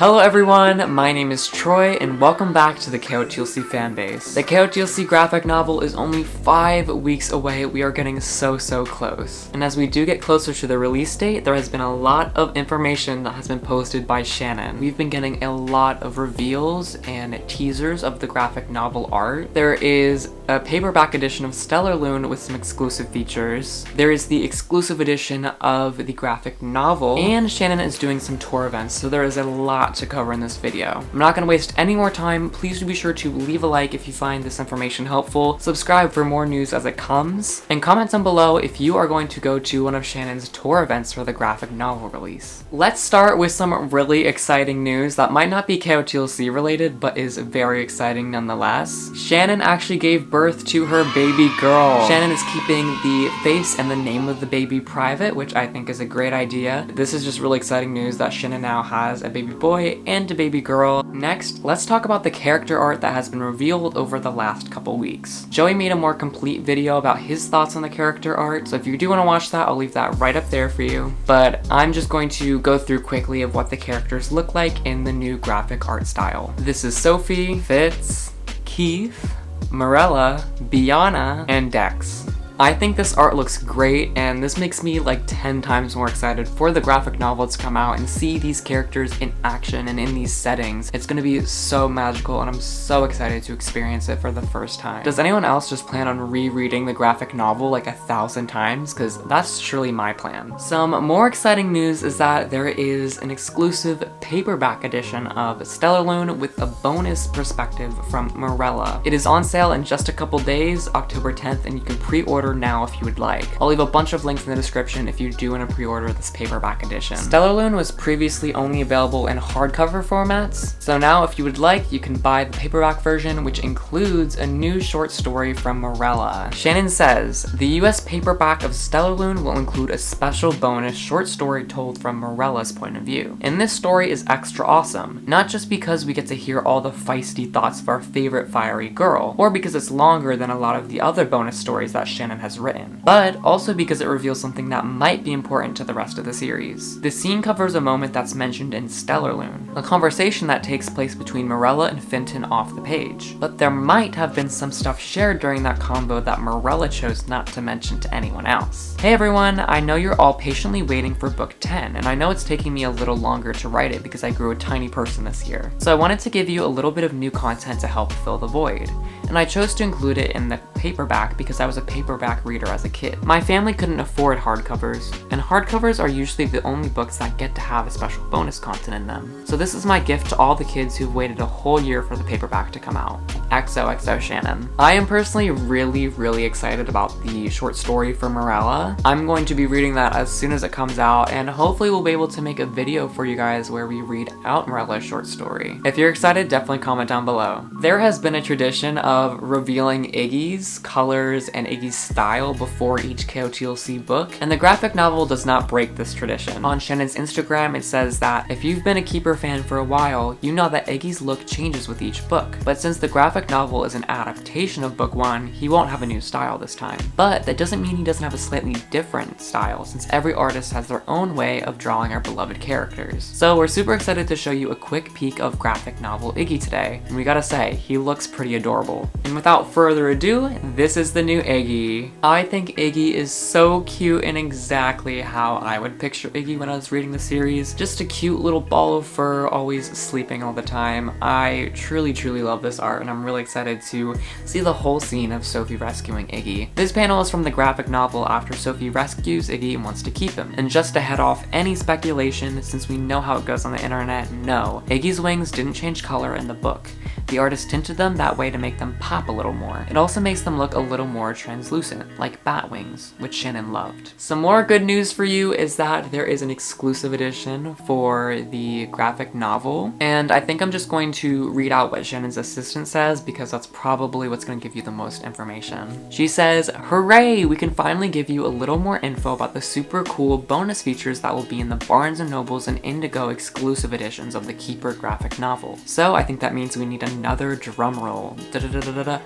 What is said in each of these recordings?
Hello everyone, my name is Troy and welcome back to the KotLC Fanbase. The KotLC graphic novel is only 5 weeks away. We are getting so close. And as we do get closer to the release date, there has been a lot of information that has been posted by Shannon. We've been getting a lot of reveals and teasers of the graphic novel art. There is a paperback edition of Stellarlune with some exclusive features. There is the exclusive edition of the graphic novel, and Shannon is doing some tour events, so there is a lot to cover in this video. I'm not going to waste any more time. Please do be sure to leave a like if you find this information helpful, subscribe for more news as it comes, and comment down below if you are going to go to one of Shannon's tour events for the graphic novel release. Let's start with some really exciting news that might not be KotLC related, but is very exciting nonetheless. Shannon actually gave birth to her baby girl. Shannon is keeping the face and the name of the baby private, which I think is a great idea. This is just really exciting news that Shannon now has a baby boy and a baby girl. Next, let's talk about the character art that has been revealed over the last couple weeks. Joey made a more complete video about his thoughts on the character art, so if you do want to watch that, I'll leave that right up there for you. But I'm just going to go through quickly of what the characters look like in the new graphic art style. This is Sophie, Fitz, Keith, Morella, Biana, and Dex. I think this art looks great, and this makes me like 10 times more excited for the graphic novel to come out and see these characters in action and in these settings. It's gonna be so magical, and I'm so excited to experience it for the first time. Does anyone else just plan on rereading the graphic novel like 1,000 times? Because that's surely my plan. Some more exciting news is that there is an exclusive paperback edition of Stellarlune with a bonus perspective from Morella. It is on sale in just a couple days, October 10th, and you can pre-order now if you would like. I'll leave a bunch of links in the description if you do want to pre-order this paperback edition. Stellarlune was previously only available in hardcover formats, so now if you would like, you can buy the paperback version, which includes a new short story from Morella. Shannon says, the US paperback of Stellarlune will include a special bonus short story told from Morella's point of view. And this story is extra awesome, not just because we get to hear all the feisty thoughts of our favorite fiery girl, or because it's longer than a lot of the other bonus stories that Shannon has written, but also because it reveals something that might be important to the rest of the series. The scene covers a moment that's mentioned in Stellarlune, a conversation that takes place between Morella and Fenton off the page, but there might have been some stuff shared during that convo that Morella chose not to mention to anyone else. Hey everyone, I know you're all patiently waiting for book 10, and I know it's taking me a little longer to write it because I grew a tiny person this year, so I wanted to give you a little bit of new content to help fill the void, and I chose to include it in the paperback because I was a paperback reader as a kid. My family couldn't afford hardcovers, and hardcovers are usually the only books that get to have a special bonus content in them. So this is my gift to all the kids who've waited a whole year for the paperback to come out. XOXO Shannon. I am personally really excited about the short story for Morella. I'm going to be reading that as soon as it comes out, and hopefully we'll be able to make a video for you guys where we read out Morella's short story. If you're excited, definitely comment down below. There has been a tradition of revealing Iggy's colors and Iggy's style before each KotLC book, and the graphic novel does not break this tradition. On Shannon's Instagram, it says that if you've been a Keeper fan for a while, you know that Iggy's look changes with each book, but since the graphic novel is an adaptation of book 1, he won't have a new style this time. But that doesn't mean he doesn't have a slightly different style, since every artist has their own way of drawing our beloved characters. So we're super excited to show you a quick peek of graphic novel Iggy today, and we gotta say, he looks pretty adorable. And without further ado, this is the new Iggy. I think Iggy is so cute and exactly how I would picture Iggy when I was reading the series. Just a cute little ball of fur, always sleeping all the time. I truly love this art, and I'm really excited to see the whole scene of Sophie rescuing Iggy. This panel is from the graphic novel after Sophie rescues Iggy and wants to keep him. And just to head off any speculation, since we know how it goes on the internet, no, Iggy's wings didn't change color in the book. The artist tinted them that way to make them pop a little more. It also makes them look a little more translucent, like bat wings, which Shannon loved. Some more good news for you is that there is an exclusive edition for the graphic novel, and I think I'm just going to read out what Shannon's assistant says because that's probably what's going to give you the most information. She says, "Hooray! We can finally give you a little more info about the super cool bonus features that will be in the Barnes & Nobles and Indigo exclusive editions of the Keeper graphic novel." So I think that means we need another drum roll.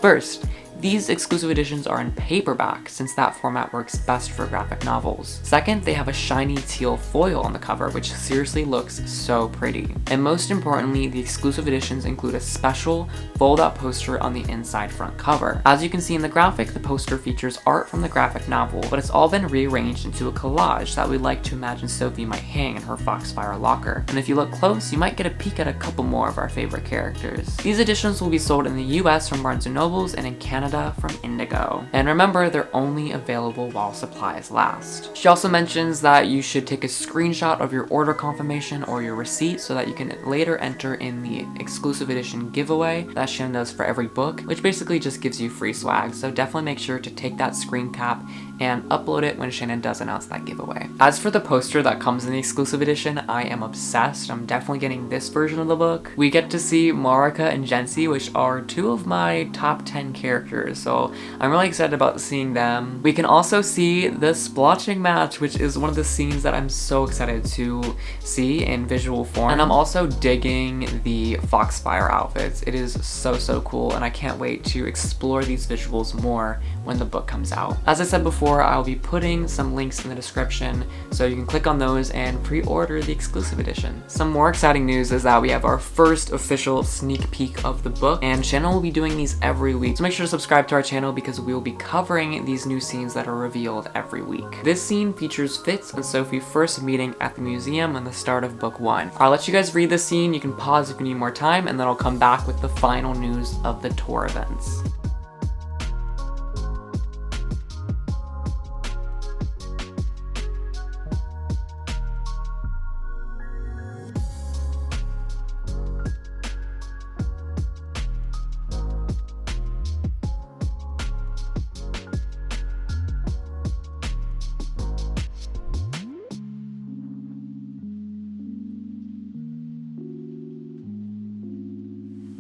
First, These exclusive editions are in paperback, since that format works best for graphic novels. Second, they have a shiny teal foil on the cover, which seriously looks so pretty. And most importantly, the exclusive editions include a special fold-out poster on the inside front cover. As you can see in the graphic, the poster features art from the graphic novel, but it's all been rearranged into a collage that we'd like to imagine Sophie might hang in her Foxfire locker. And if you look close, you might get a peek at a couple more of our favorite characters. These editions will be sold in the US from Barnes & Nobles and in Canada from Indigo. And remember, they're only available while supplies last. She also mentions that you should take a screenshot of your order confirmation or your receipt so that you can later enter in the exclusive edition giveaway that Shannon does for every book, which basically just gives you free swag. So definitely make sure to take that screen cap and upload it when Shannon does announce that giveaway. As for the poster that comes in the exclusive edition, I am obsessed. I'm definitely getting this version of the book. We get to see Marika and Jency, which are two of my top 10 characters, so I'm really excited about seeing them. We can also see the splotching match, which is one of the scenes that I'm so excited to see in visual form. And I'm also digging the Foxfire outfits. It is so cool, and I can't wait to explore these visuals more when the book comes out. As I said before, I'll be putting some links in the description so you can click on those and pre-order the exclusive edition. Some more exciting news is that we have our first official sneak peek of the book, and Shannon will be doing these every week. So make sure to subscribe to our channel because we will be covering these new scenes that are revealed every week. This scene features Fitz and Sophie first meeting at the museum and the start of book 1. I'll let you guys read the scene. You can pause if you need more time, and then I'll come back with the final news of the tour events.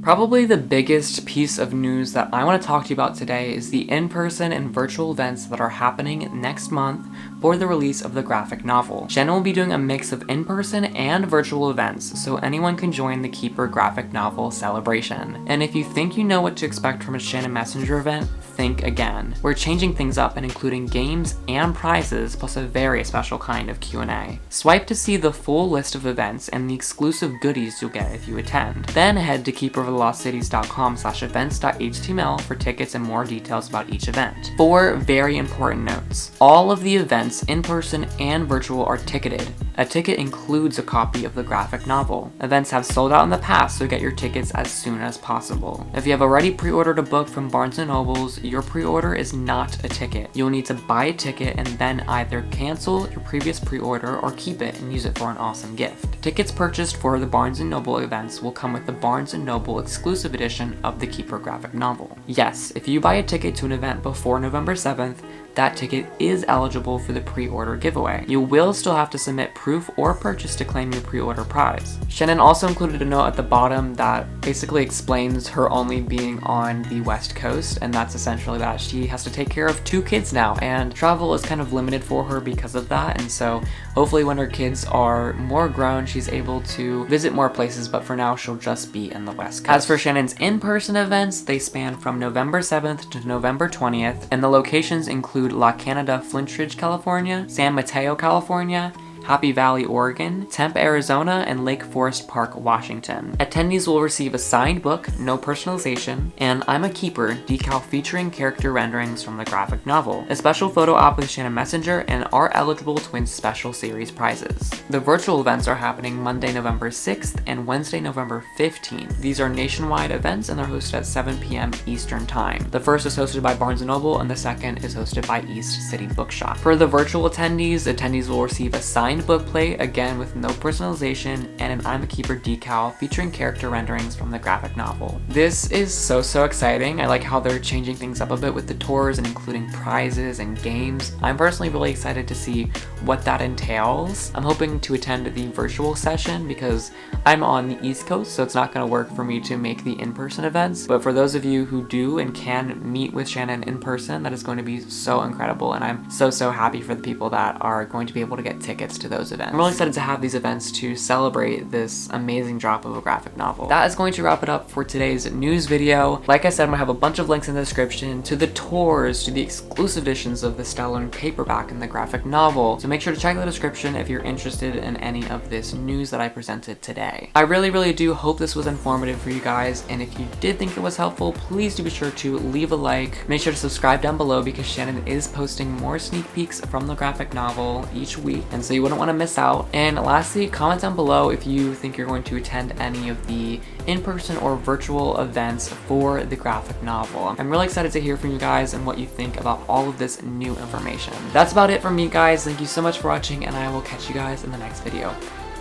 Probably the biggest piece of news that I want to talk to you about today is the in-person and virtual events that are happening next month for the release of the graphic novel. Shannon will be doing a mix of in-person and virtual events, so anyone can join the Keeper graphic novel celebration. And if you think you know what to expect from a Shannon Messenger event, think again. We're changing things up and including games and prizes, plus a very special kind of Q&A. Swipe to see the full list of events and the exclusive goodies you'll get if you attend. Then head to keeperofthelostcities.com/events.html for tickets and more details about each event. 4 very important notes. All of the events, in person and virtual, are ticketed. A ticket includes a copy of the graphic novel. Events have sold out in the past, so get your tickets as soon as possible. If you have already pre-ordered a book from Barnes & Nobles, your pre-order is not a ticket. You'll need to buy a ticket and then either cancel your previous pre-order or keep it and use it for an awesome gift. Tickets purchased for the Barnes & Noble events will come with the Barnes & Noble exclusive edition of the Keeper graphic novel. Yes, if you buy a ticket to an event before November 7th, that ticket is eligible for the pre-order giveaway. You will still have to submit proof or purchase to claim your pre-order prize. Shannon also included a note at the bottom that basically explains her only being on the West Coast, and that's essentially that she has to take care of 2 kids now, and travel is kind of limited for her because of that, and so hopefully when her kids are more grown, she's able to visit more places, but for now she'll just be in the West Coast. As for Shannon's in-person events, they span from November 7th to November 20th, and the locations include La Canada, Flintridge, California, San Mateo, California, Happy Valley, Oregon, Tempe, Arizona, and Lake Forest Park, Washington. Attendees will receive a signed book, no personalization, and I'm a Keeper decal featuring character renderings from the graphic novel, a special photo op with Shannon Messenger, and are eligible to win special series prizes. The virtual events are happening Monday, November 6th and Wednesday, November 15th. These are nationwide events and they're hosted at 7 p.m. Eastern Time. The first is hosted by Barnes & Noble and the second is hosted by East City Bookshop. For the virtual attendees will receive a signed book plate, again with no personalization, and an I'm a Keeper decal featuring character renderings from the graphic novel. This is so exciting. I like how they're changing things up a bit with the tours and including prizes and games. I'm personally really excited to see what that entails. I'm hoping to attend the virtual session because I'm on the East Coast, so it's not going to work for me to make the in-person events. But for those of you who do and can meet with Shannon in person, that is going to be so incredible, and I'm so happy for the people that are going to be able to get tickets to those events. I'm really excited to have these events to celebrate this amazing drop of a graphic novel. That is going to wrap it up for today's news video. Like I said, I'm going to have a bunch of links in the description to the tours, to the exclusive editions of the Stellarlune paperback and the graphic novel, so make sure to check the description if you're interested in any of this news that I presented today. I really do hope this was informative for you guys, and if you did think it was helpful, please do be sure to leave a like. Make sure to subscribe down below because Shannon is posting more sneak peeks from the graphic novel each week, and so you wouldn't want to miss out. And lastly, comment down below if you think you're going to attend any of the in-person or virtual events for the graphic novel. I'm really excited to hear from you guys and what you think about all of this new information. That's about it from me, guys. Thank you so much for watching, and I will catch you guys in the next video.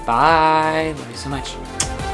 Bye! Love you so much.